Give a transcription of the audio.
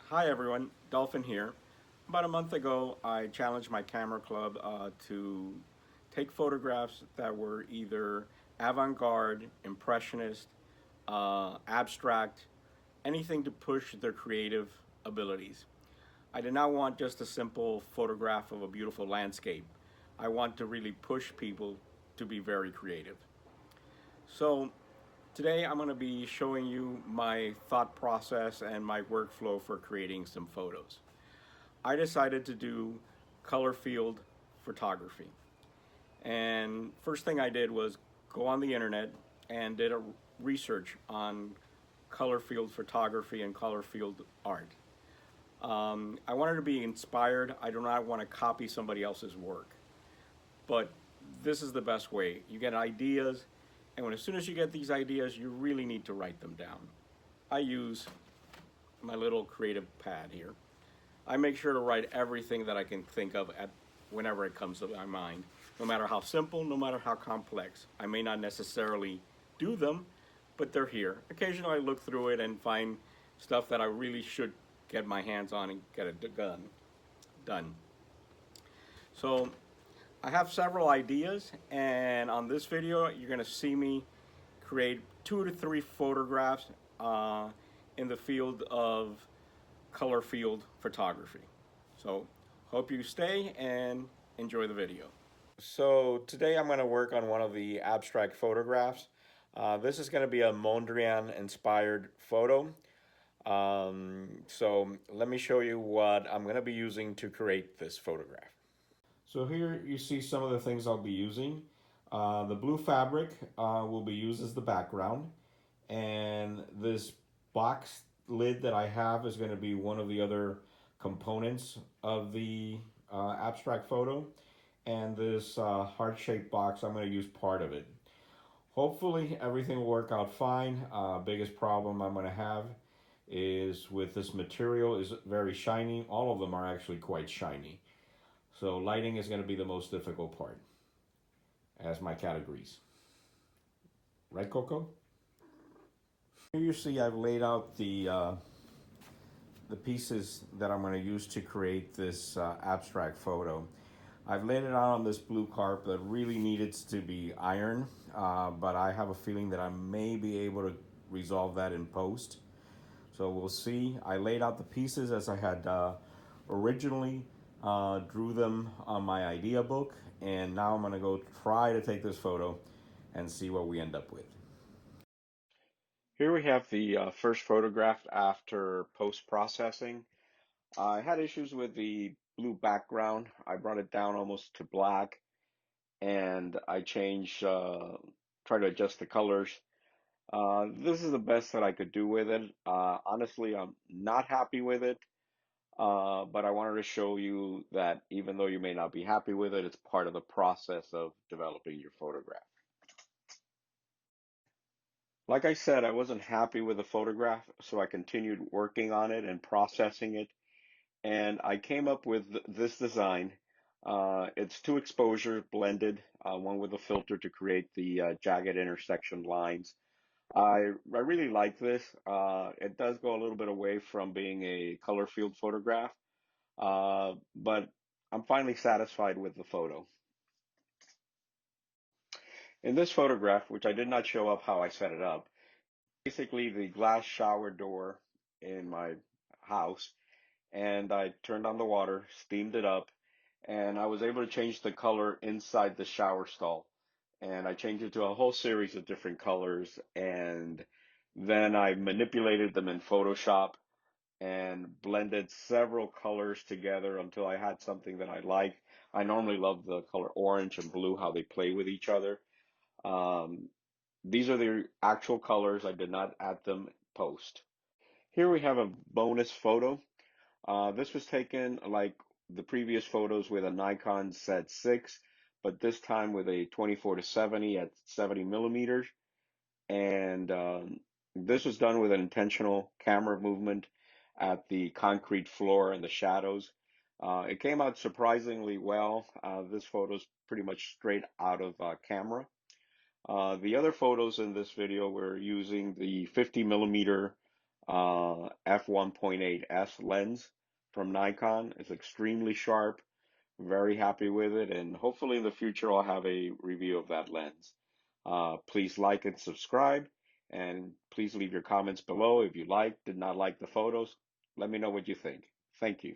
Hi everyone, Dolphin here. About a month ago, I challenged my camera club to take photographs that were either avant-garde, impressionist, abstract, anything to push their creative abilities. I did not want just a simple photograph of a beautiful landscape. I want to really push people to be very creative. So today I'm going to be showing you my thought process and my workflow for creating some photos. I decided to do color field photography. And first thing I did was go on the internet and did a research on color field photography and color field art. I wanted to be inspired. I do not want to copy somebody else's work. But this is the best way. You get ideas, and as soon as you get these ideas, you really need to write them down. I use my little creative pad here. I make sure to write everything that I can think of at whenever it comes to my mind, no matter how simple, no matter how complex. I may not necessarily do them, but they're here. Occasionally I look through it and find stuff that I really should get my hands on and get it done. So I have several ideas, and on this video you're going to see me create 2 to 3 photographs in the field of color field photography. So hope you stay and enjoy the video. So today I'm going to work on one of the abstract photographs. This is going to be a Mondrian inspired photo. So let me show you what I'm going to be using to create this photograph. So here you see some of the things I'll be using. The blue fabric will be used as the background, and this box lid that I have is going to be one of the other components of the abstract photo, and this heart-shaped box, I'm going to use part of it. Hopefully everything will work out fine. Biggest problem I'm going to have is with this material is very shiny. All of them are actually quite shiny. So lighting is going to be the most difficult part, as my cat agrees. Right, Coco? Here you see I've laid out the pieces that I'm going to use to create this abstract photo. I've laid it out on this blue carpet that really needed to be ironed, but I have a feeling that I may be able to resolve that in post. So we'll see. I laid out the pieces as I had originally drew them on my idea book, and now I'm going to go try to take this photo and see what we end up with. Here we have the first photograph after post-processing. I had issues with the blue background. I brought it down almost to black, and I tried to adjust the colors. This is the best that I could do with it. Honestly, I'm not happy with it, but I wanted to show you that even though you may not be happy with it, it's part of the process of developing your photograph. Like I said, I wasn't happy with the photograph, so I continued working on it and processing it, and I came up with this design. It's 2 exposures blended, one with a filter to create the jagged intersection lines. I really like this. It does go a little bit away from being a color field photograph, but I'm finally satisfied with the photo. In this photograph, which I did not show up how I set it up, basically the glass shower door in my house, and I turned on the water, steamed it up, and I was able to change the color inside the shower stall. And I changed it to a whole series of different colors, and then I manipulated them in Photoshop and blended several colors together until I had something that I liked. I normally love the color orange and blue, how they play with each other. Um, these are the actual colors. I did not add them post. Here we have a bonus photo. This was taken like the previous photos with a Nikon Z6, but this time with a 24 to 70 at 70 millimeters. And this was done with an intentional camera movement at the concrete floor and the shadows. It came out surprisingly well. This photo is pretty much straight out of camera. The other photos in this video were using the 50 millimeter f1.8s lens from Nikon. It's extremely sharp. Very happy with it, and hopefully in the future I'll have a review of that lens. Please like and subscribe, and please leave your comments below if you did not like the photos. Let me know what you think. Thank you.